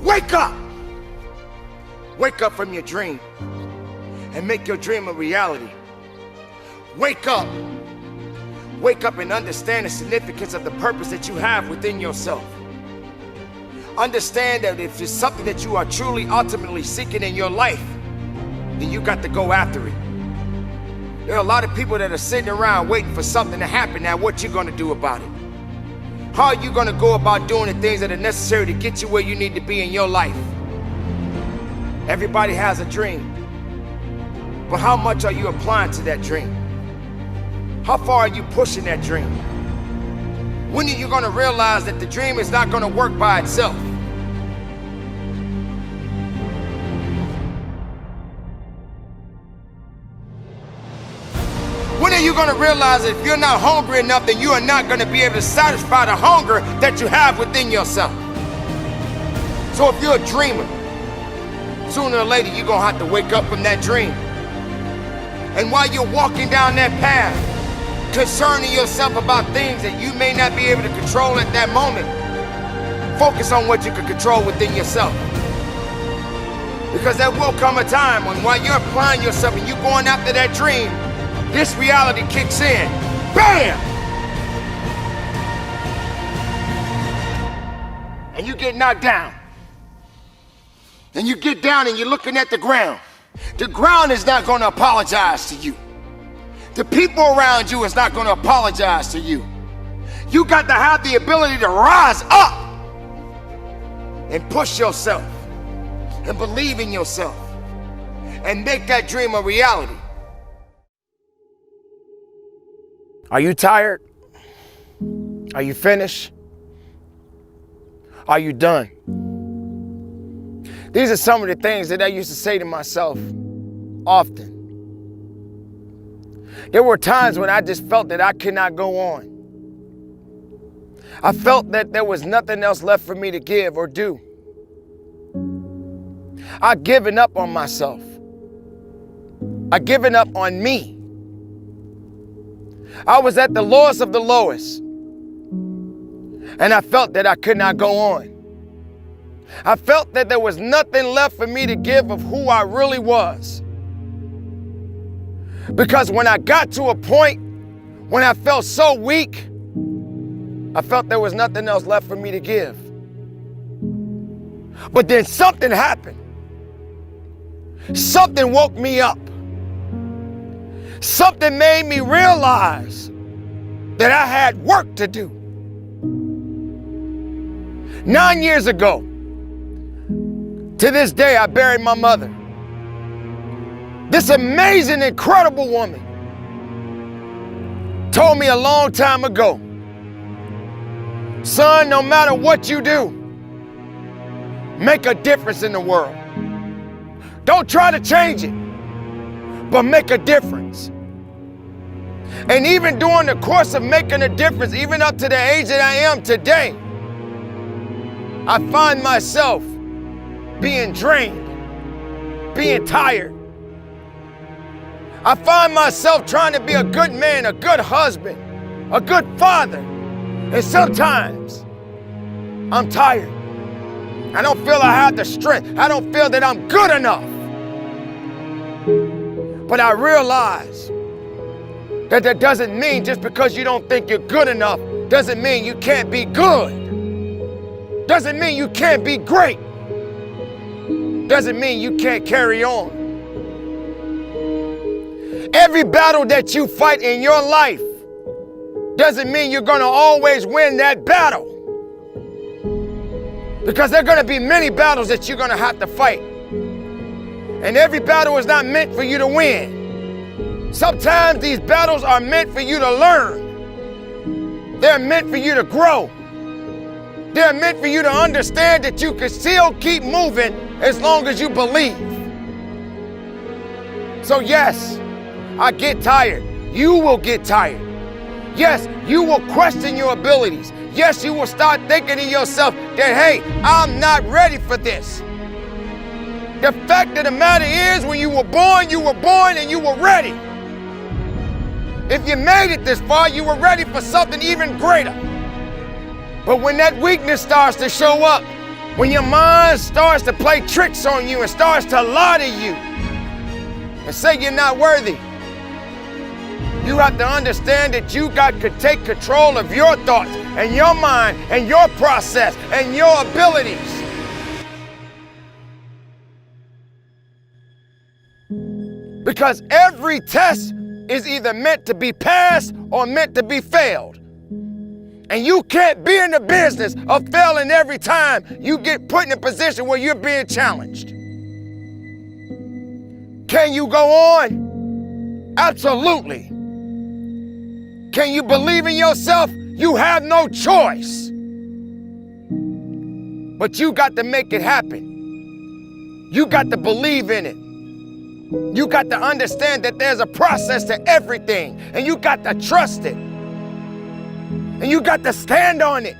Wake up! Wake up from your dream and make your dream a reality. Wake up! Wake up and understand the significance of the purpose that you have within yourself. Understand that if it's something that you are truly ultimately seeking in your life, then you got to go after it. There are a lot of people that are sitting around waiting for something to happen. Now, what you gonna do about it? How are you gonna go about doing the things that are necessary to get you where you need to be in your life? Everybody has a dream, but how much are you applying to that dream? How far are you pushing that dream? When are you gonna realize that the dream is not gonna work by itself? When are you going to realize that if you're not hungry enough, then you are not going to be able to satisfy the hunger that you have within yourself? So if you're a dreamer, sooner or later you're going to have to wake up from that dream. And while you're walking down that path, concerning yourself about things that you may not be able to control at that moment, focus on what you can control within yourself. Because there will come a time when while you're applying yourself and you're going after that dream, this reality kicks in. Bam! And you get knocked down. And you get down and you're looking at the ground. The ground is not going to apologize to you. The people around you is not going to apologize to you. You got to have the ability to rise up and push yourself and believe in yourself and make that dream a reality. Are you tired? Are you finished? Are you done? These are some of the things that I used to say to myself often. There were times when I just felt that I could not go on. I felt that there was nothing else left for me to give or do. I'd given up on myself. I'd given up on me. I was at the lowest of the lowest, and I felt that I could not go on. I felt that there was nothing left for me to give of who I really was. Because when I got to a point when I felt so weak, I felt there was nothing else left for me to give. But then something happened. Something woke me up. Something made me realize that I had work to do. 9 years ago, to this day, I buried my mother. This amazing, incredible woman told me a long time ago, son, no matter what you do, make a difference in the world. Don't try to change it, but make a difference. And even during the course of making a difference, even up to the age that I am today, I find myself being drained, being tired. I find myself trying to be a good man, a good husband, a good father. And sometimes I'm tired. I don't feel I have the strength. I don't feel that I'm good enough. But I realize that doesn't mean just because you don't think you're good enough doesn't mean you can't be good. Doesn't mean you can't be great. Doesn't mean you can't carry on. Every battle that you fight in your life doesn't mean you're going to always win that battle. Because there are going to be many battles that you're going to have to fight. And every battle is not meant for you to win. Sometimes these battles are meant for you to learn. They're meant for you to grow. They're meant for you to understand that you can still keep moving as long as you believe. So yes, I get tired. You will get tired. Yes, you will question your abilities. Yes, you will start thinking to yourself that, hey, I'm not ready for this. The fact of the matter is, when you were born and you were ready. If you made it this far, you were ready for something even greater. But when that weakness starts to show up, When your mind starts to play tricks on you and starts to lie to you and say you're not worthy, you have to understand that you got to take control of your thoughts and your mind and your process and your abilities. Because every test is either meant to be passed or meant to be failed. And you can't be in the business of failing every time you get put in a position where you're being challenged. Can you go on? Absolutely. Can you believe in yourself? You have no choice. But you got to make it happen. You got to believe in it. You got to understand that there's a process to everything, and you got to trust it. And you got to stand on it.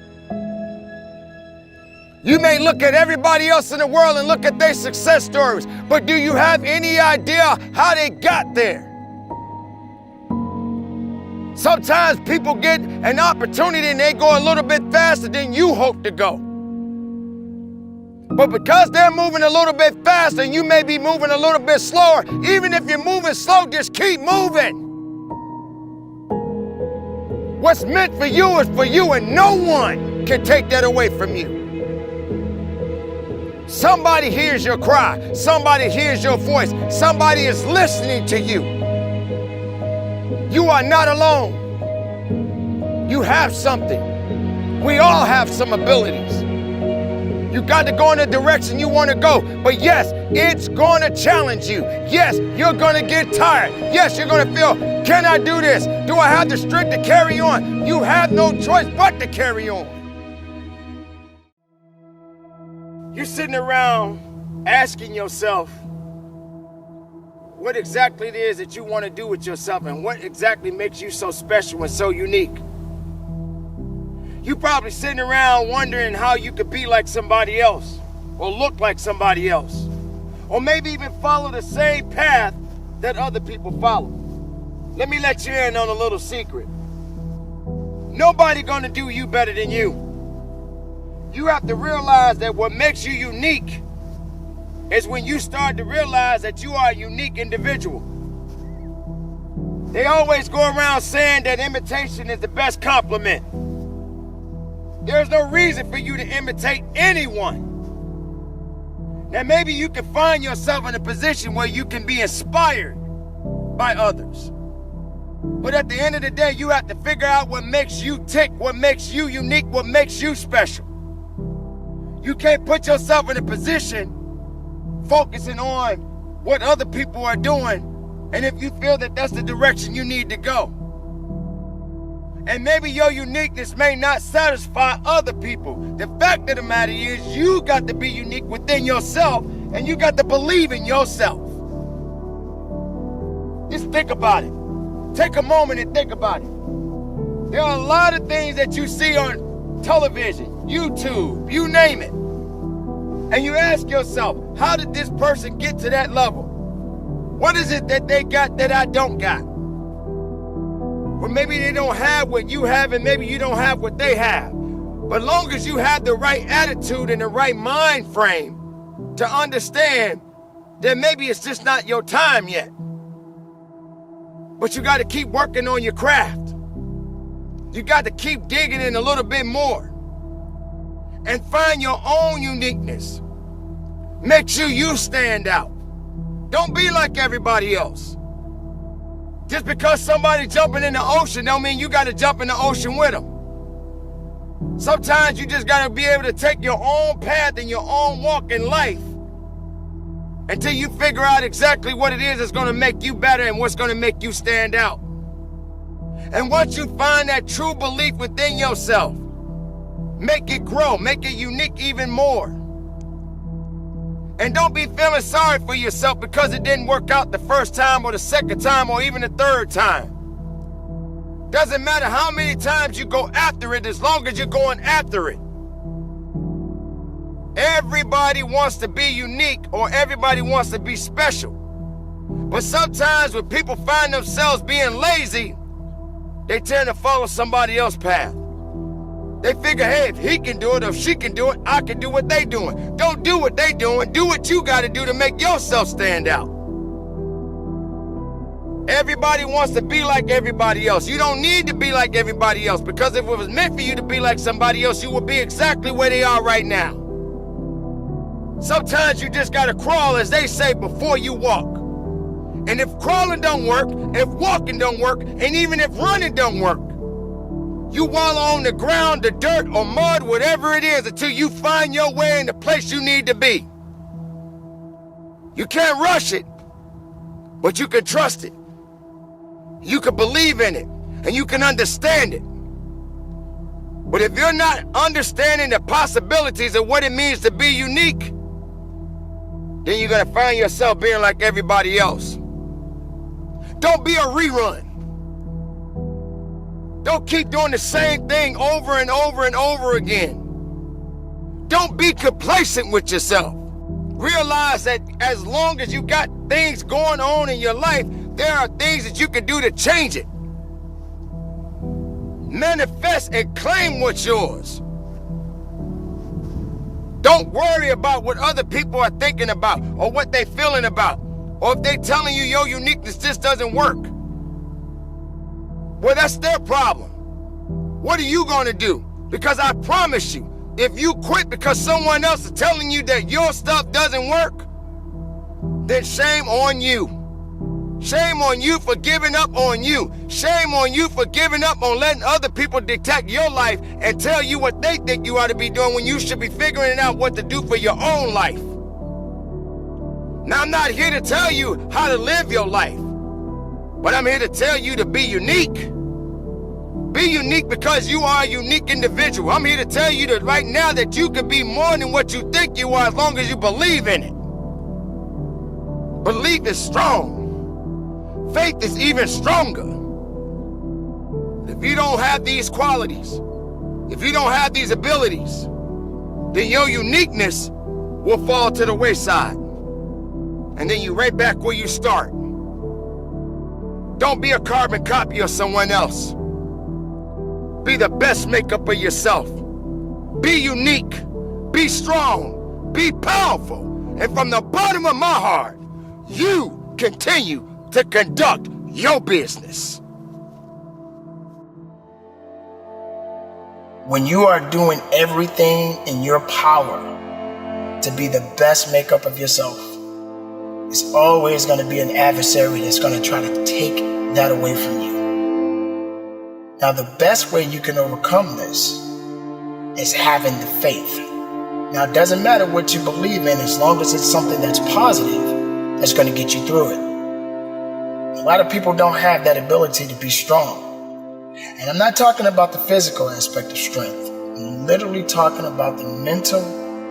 You may look at everybody else in the world and look at their success stories, but do you have any idea how they got there? Sometimes people get an opportunity and they go a little bit faster than you hope to go. But because they're moving a little bit faster and you may be moving a little bit slower, even if you're moving slow, just keep moving. What's meant for you is for you, and no one can take that away from you. Somebody hears your cry. Somebody hears your voice. Somebody is listening to you. You are not alone. You have something. We all have some abilities. You got to go in the direction you want to go. But yes, it's going to challenge you. Yes, you're going to get tired. Yes, you're going to feel, can I do this? Do I have the strength to carry on? You have no choice but to carry on. You're sitting around asking yourself what exactly it is that you want to do with yourself and what exactly makes you so special and so unique. You're probably sitting around wondering how you could be like somebody else or look like somebody else, or maybe even follow the same path that other people follow. Let me let you in on a little secret. Nobody gonna do you better than you. You have to realize that what makes you unique is when you start to realize that you are a unique individual. They always go around saying that imitation is the best compliment. There's no reason for you to imitate anyone. Now maybe you can find yourself in a position where you can be inspired by others. But at the end of the day, you have to figure out what makes you tick, what makes you unique, what makes you special. You can't put yourself in a position focusing on what other people are doing, and if you feel that that's the direction you need to go. And maybe your uniqueness may not satisfy other people. The fact of the matter is, you got to be unique within yourself, and you got to believe in yourself. Just think about it. Take a moment and think about it. There are a lot of things that you see on television, YouTube, you name it. And you ask yourself, how did this person get to that level? What is it that they got that I don't got? Or maybe they don't have what you have, and maybe you don't have what they have. But long as you have the right attitude and the right mind frame to understand that maybe it's just not your time yet. But you got to keep working on your craft. You got to keep digging in a little bit more and find your own uniqueness. Make sure you stand out. Don't be like everybody else. Just because somebody jumping in the ocean don't mean you got to jump in the ocean with them. Sometimes you just got to be able to take your own path and your own walk in life until you figure out exactly what it is that's going to make you better and what's going to make you stand out. And once you find that true belief within yourself, make it grow, make it unique even more. And don't be feeling sorry for yourself because it didn't work out the first time or the second time or even the third time. Doesn't matter how many times you go after it, as long as you're going after it. Everybody wants to be unique, or everybody wants to be special. But sometimes when people find themselves being lazy, they tend to follow somebody else's path. They figure, hey, if he can do it, or if she can do it, I can do what they doing. Don't do what they doing. Do what you got to do to make yourself stand out. Everybody wants to be like everybody else. You don't need to be like everybody else, because if it was meant for you to be like somebody else, you would be exactly where they are right now. Sometimes you just got to crawl, as they say, before you walk. And if crawling don't work, if walking don't work, and even if running don't work, you wallow on the ground, the dirt or mud, whatever it is, until you find your way in the place you need to be. You can't rush it, but you can trust it. You can believe in it, and you can understand it. But if you're not understanding the possibilities of what it means to be unique, then you're gonna find yourself being like everybody else. Don't be a rerun. Don't keep doing the same thing over and over and over again. Don't be complacent with yourself. Realize that as long as you got things going on in your life, there are things that you can do to change it. Manifest and claim what's yours. Don't worry about what other people are thinking about, or what they feeling about, or if they telling you your uniqueness just doesn't work. Well, that's their problem. What are you gonna do? Because I promise you, if you quit because someone else is telling you that your stuff doesn't work, then shame on you. Shame on you for giving up on you. Shame on you for giving up on letting other people dictate your life and tell you what they think you ought to be doing, when you should be figuring out what to do for your own life. Now, I'm not here to tell you how to live your life, but I'm here to tell you to be unique. Be unique because you are a unique individual. I'm here to tell you that right now that you can be more than what you think you are, as long as you believe in it. Belief is strong. Faith is even stronger. If you don't have these qualities, if you don't have these abilities, then your uniqueness will fall to the wayside. And then you're right back where you start. Don't be a carbon copy of someone else. Be the best makeup of yourself. Be unique. Be strong. Be powerful. And from the bottom of my heart, you continue to conduct your business. When you are doing everything in your power to be the best makeup of yourself, it's always going to be an adversary that's going to try to take that away from you. Now, the best way you can overcome this is having the faith. Now, it doesn't matter what you believe in, as long as it's something that's positive, that's going to get you through it. A lot of people don't have that ability to be strong. And I'm not talking about the physical aspect of strength. I'm literally talking about the mental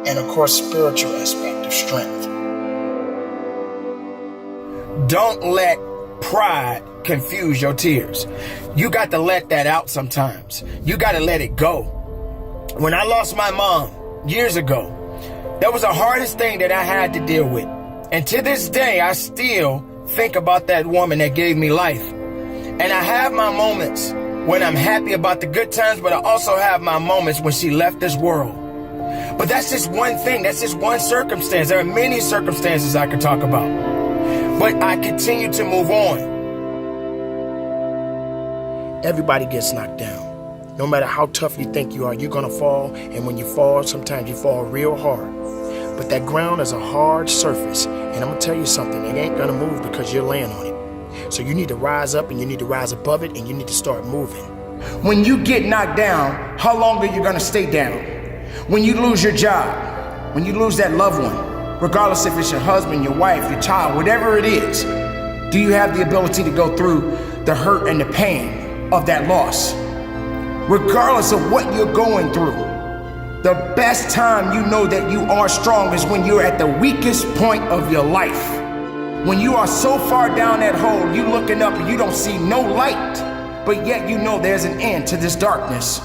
and, of course, spiritual aspect of strength. Don't let pride confuse your tears. You got to let that out sometimes. You got to let it go. When I lost my mom years ago, that was the hardest thing that I had to deal with. And to this day, I still think about that woman that gave me life. And I have my moments when I'm happy about the good times, but I also have my moments when she left this world. But that's just one thing. That's just one circumstance. There are many circumstances I could talk about. But I continue to move on. Everybody gets knocked down. No matter how tough you think you are, you're going to fall. And when you fall, sometimes you fall real hard. But that ground is a hard surface. And I'm going to tell you something. It ain't going to move because you're laying on it. So you need to rise up, and you need to rise above it, and you need to start moving. When you get knocked down, how long are you going to stay down? When you lose your job, when you lose that loved one, regardless if it's your husband, your wife, your child, whatever it is, do you have the ability to go through the hurt and the pain of that loss? Regardless of what you're going through, the best time you know that you are strong is when you're at the weakest point of your life. When you are so far down that hole, you looking up and you don't see no light, but yet you know there's an end to this darkness.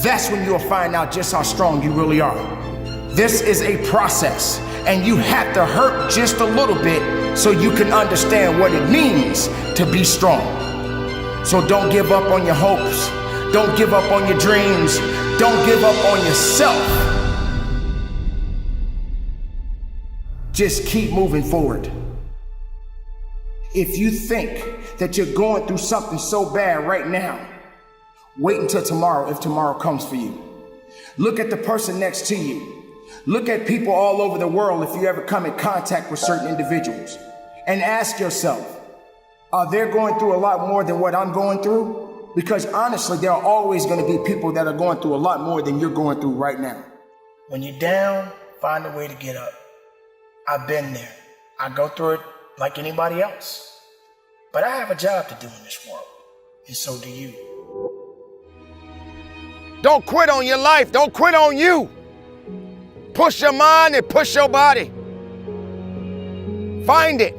That's when you'll find out just how strong you really are. This is a process, and you have to hurt just a little bit so you can understand what it means to be strong. So don't give up on your hopes. Don't give up on your dreams. Don't give up on yourself. Just keep moving forward. If you think that you're going through something so bad right now, wait until tomorrow if tomorrow comes for you. Look at the person next to you. Look at people all over the world if you ever come in contact with certain individuals. And ask yourself, are they going through a lot more than what I'm going through? Because honestly, there are always going to be people that are going through a lot more than you're going through right now. When you're down, find a way to get up. I've been there. I go through it like anybody else. But I have a job to do in this world, and so do you. Don't quit on your life. Don't quit on you. Push your mind and push your body. Find it.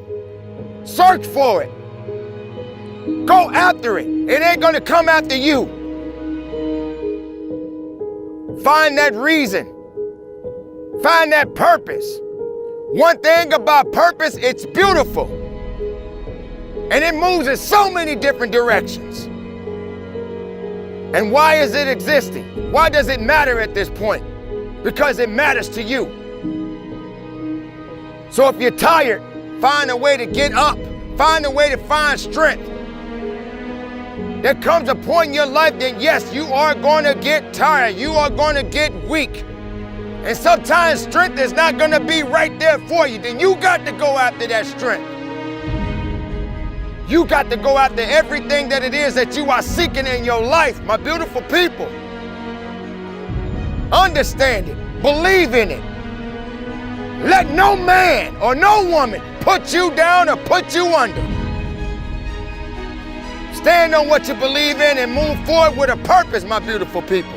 Search for it. Go after it. It ain't gonna come after you. Find that reason. Find that purpose. One thing about purpose, it's beautiful. And it moves in so many different directions. And why is it existing? Why does it matter at this point? Because it matters to you. So if you're tired, find a way to get up. Find a way to find strength. There comes a point in your life that yes, you are going to get tired. You are going to get weak. And sometimes strength is not going to be right there for you. Then you got to go after that strength. You got to go after everything that it is that you are seeking in your life, my beautiful people. Understand it. Believe in it. Let no man or no woman put you down or put you under. Stand on what you believe in and move forward with a purpose, my beautiful people.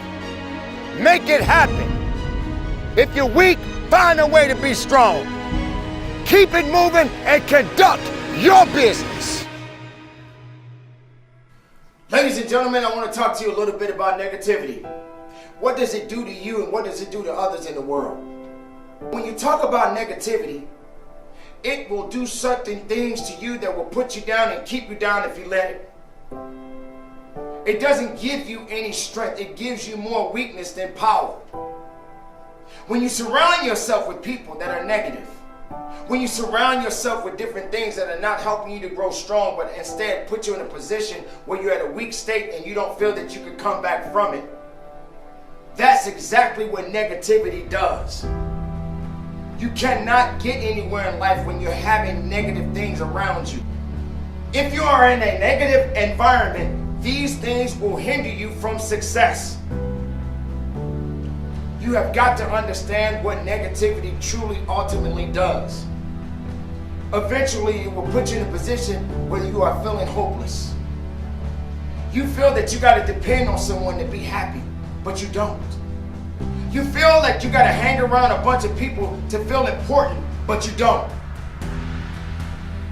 Make it happen. If you're weak, find a way to be strong. Keep it moving and conduct your business. Ladies and gentlemen, I want to talk to you a little bit about negativity. What does it do to you and what does it do to others in the world? When you talk about negativity, it will do certain things to you that will put you down and keep you down if you let it. It doesn't give you any strength. It gives you more weakness than power. When you surround yourself with people that are negative, when you surround yourself with different things that are not helping you to grow strong, but instead put you in a position where you're at a weak state and you don't feel that you could come back from it, that's exactly what negativity does. You cannot get anywhere in life when you're having negative things around you. If you are in a negative environment, these things will hinder you from success. You have got to understand what negativity truly ultimately does. Eventually, it will put you in a position where you are feeling hopeless. You feel that you got to depend on someone to be happy, but you don't. You feel like you got to hang around a bunch of people to feel important, but you don't.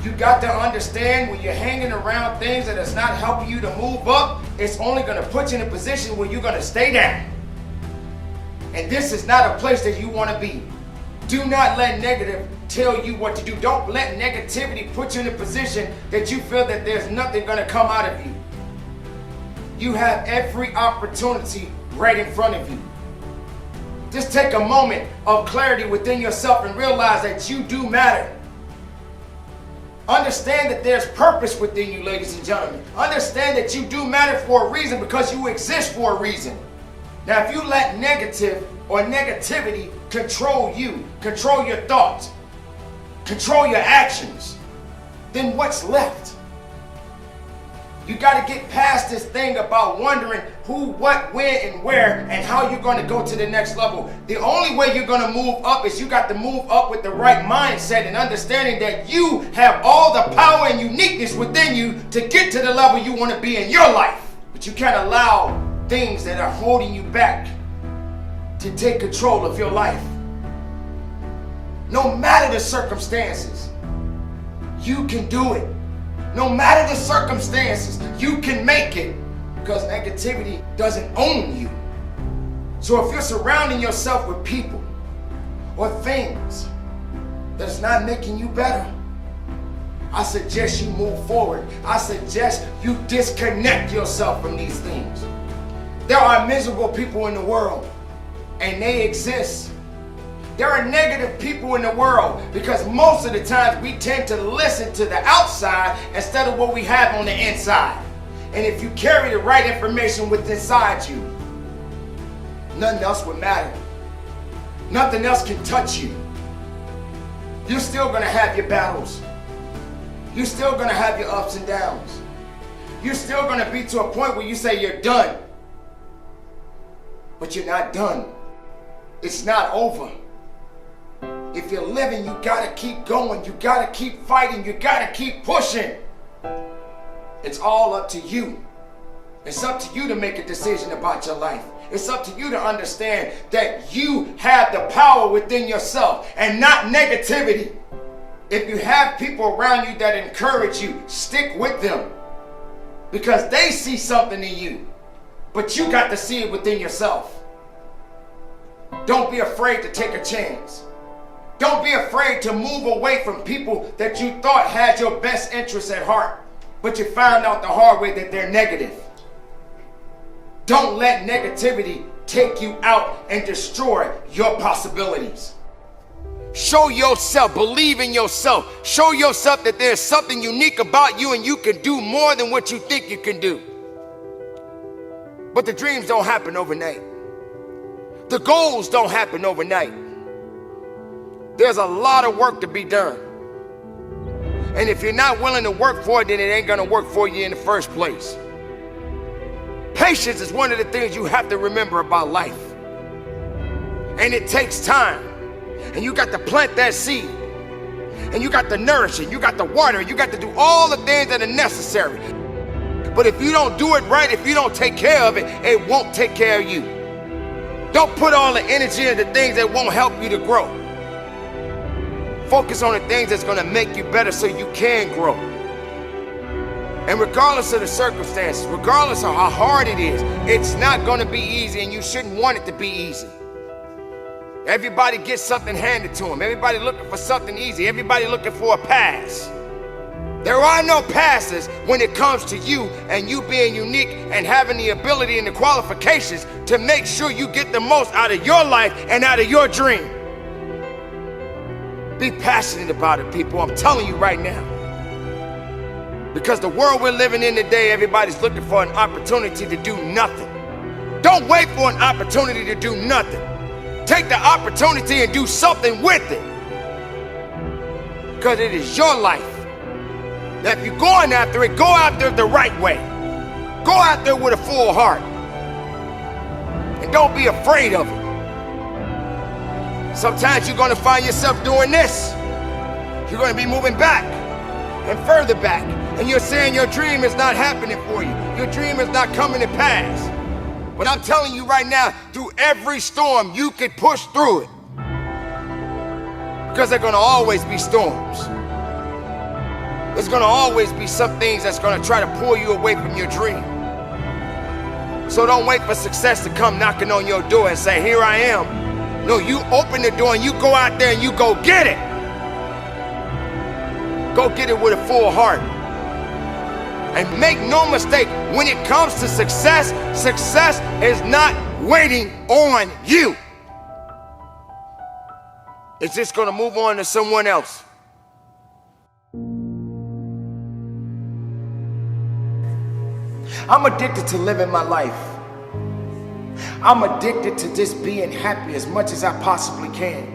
You got to understand when you're hanging around things that is not helping you to move up, it's only going to put you in a position where you're going to stay down. And this is not a place that you want to be. Do not let negative tell you what to do. Don't let negativity put you in a position that you feel that there's nothing going to come out of you. You have every opportunity right in front of you. Just take a moment of clarity within yourself and realize that you do matter. Understand that there's purpose within you, ladies and gentlemen. Understand that you do matter for a reason because you exist for a reason. Now, if you let negative or negativity control you, control your thoughts, control your actions, then what's left? You got to get past this thing about wondering who, what, when, and where, and how you're going to go to the next level. The only way you're going to move up is you got to move up with the right mindset and understanding that you have all the power and uniqueness within you to get to the level you want to be in your life. But you can't allow things that are holding you back to take control of your life. No matter the circumstances, you can do it. No matter the circumstances, you can make it because negativity doesn't own you. So if you're surrounding yourself with people or things that's not making you better, I suggest you move forward. I suggest you disconnect yourself from these things. There are miserable people in the world, and they exist. There are negative people in the world because most of the times we tend to listen to the outside instead of what we have on the inside. And if you carry the right information within inside you, nothing else would matter. Nothing else can touch you. You're still going to have your battles. You're still going to have your ups and downs. You're still going to be to a point where you say you're done. But you're not done. It's not over. If you're living, you gotta keep going. You gotta keep fighting. You gotta keep pushing. It's all up to you. It's up to you to make a decision about your life. It's up to you to understand that you have the power within yourself and not negativity. If you have people around you that encourage you, stick with them because they see something in you, but you got to see it within yourself. Don't be afraid to take a chance. Don't be afraid to move away from people that you thought had your best interests at heart, but you found out the hard way that they're negative. Don't let negativity take you out and destroy your possibilities. Show yourself, believe in yourself. Show yourself that there's something unique about you and you can do more than what you think you can do. But the dreams don't happen overnight. The goals don't happen overnight. There's a lot of work to be done. And if you're not willing to work for it, then it ain't gonna work for you in the first place. Patience is one of the things you have to remember about life. And it takes time. And you got to plant that seed. And you got to nourish it. You got to water it. You got to do all the things that are necessary. But if you don't do it right, if you don't take care of it, it won't take care of you. Don't put all the energy into things that won't help you to grow. Focus on the things that's going to make you better so you can grow. And regardless of the circumstances, regardless of how hard it is, it's not going to be easy, and you shouldn't want it to be easy. Everybody gets something handed to them. Everybody looking for something easy. Everybody looking for a pass. There are no passes when it comes to you and you being unique and having the ability and the qualifications to make sure you get the most out of your life and out of your dream. Be passionate about it, people. I'm telling you right now. Because the world we're living in today, everybody's looking for an opportunity to do nothing. Don't wait for an opportunity to do nothing. Take the opportunity and do something with it. Because it is your life. Now, if you're going after it, go after it the right way. Go after it with a full heart. And don't be afraid of it. Sometimes you're going to find yourself doing this. You're going to be moving back and further back. And you're saying your dream is not happening for you. Your dream is not coming to pass. But I'm telling you right now, through every storm, you can push through it. Because there are going to always be storms. There's going to always be some things that's going to try to pull you away from your dream. So don't wait for success to come knocking on your door and say, here I am. No, you open the door and you go out there and you go get it. Go get it with a full heart. And make no mistake, when it comes to success, success is not waiting on you. It's just going to move on to someone else. I'm addicted to living my life. I'm addicted to just being happy as much as I possibly can.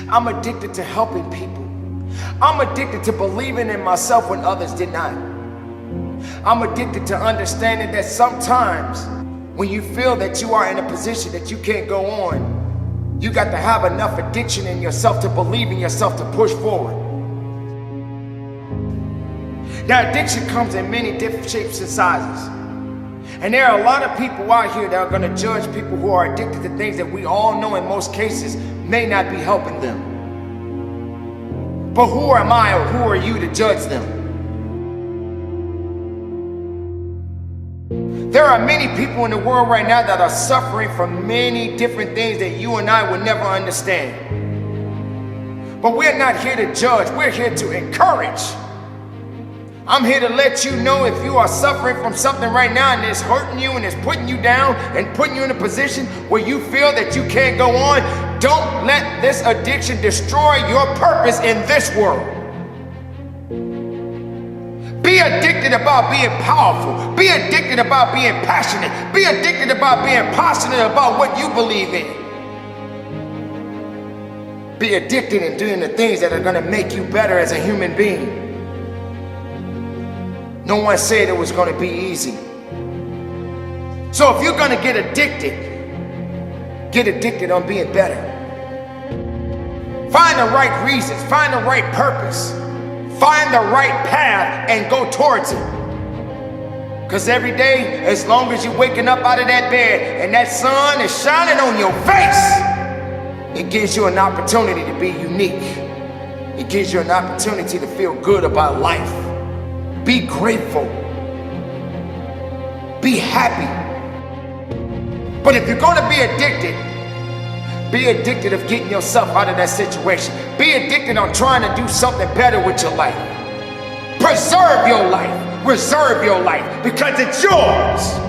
I'm addicted to helping people. I'm addicted to believing in myself when others did not. I'm addicted to understanding that sometimes when you feel that you are in a position that you can't go on, you got to have enough addiction in yourself to believe in yourself to push forward. Now, addiction comes in many different shapes and sizes. And there are a lot of people out here that are going to judge people who are addicted to things that we all know in most cases may not be helping them. But who am I or who are you to judge them? There are many people in the world right now that are suffering from many different things that you and I would never understand. But we're not here to judge, we're here to encourage. I'm here to let you know if you are suffering from something right now and it's hurting you and it's putting you down and putting you in a position where you feel that you can't go on, don't let this addiction destroy your purpose in this world. Be addicted about being powerful. Be addicted about being passionate. Be addicted about being passionate about what you believe in. Be addicted in doing the things that are going to make you better as a human being. No one said it was going to be easy. So if you're going to get addicted on being better. Find the right reasons, find the right purpose, find the right path and go towards it. Because every day, as long as you're waking up out of that bed and that sun is shining on your face, it gives you an opportunity to be unique. It gives you an opportunity to feel good about life. Be grateful. Be happy. But if you're going to be addicted of getting yourself out of that situation. Be addicted on trying to do something better with your life. Preserve your life. Reserve your life because it's yours.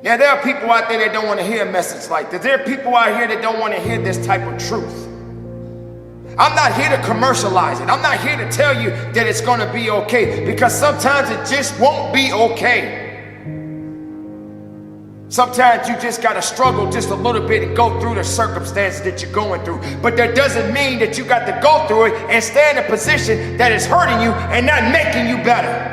Now, there are people out there that don't want to hear a message like this. There are people out here that don't want to hear this type of truth. I'm not here to commercialize it. I'm not here to tell you that it's going to be okay, because sometimes it just won't be okay. Sometimes you just got to struggle just a little bit and go through the circumstances that you're going through. But that doesn't mean that you got to go through it and stay in a position that is hurting you and not making you better.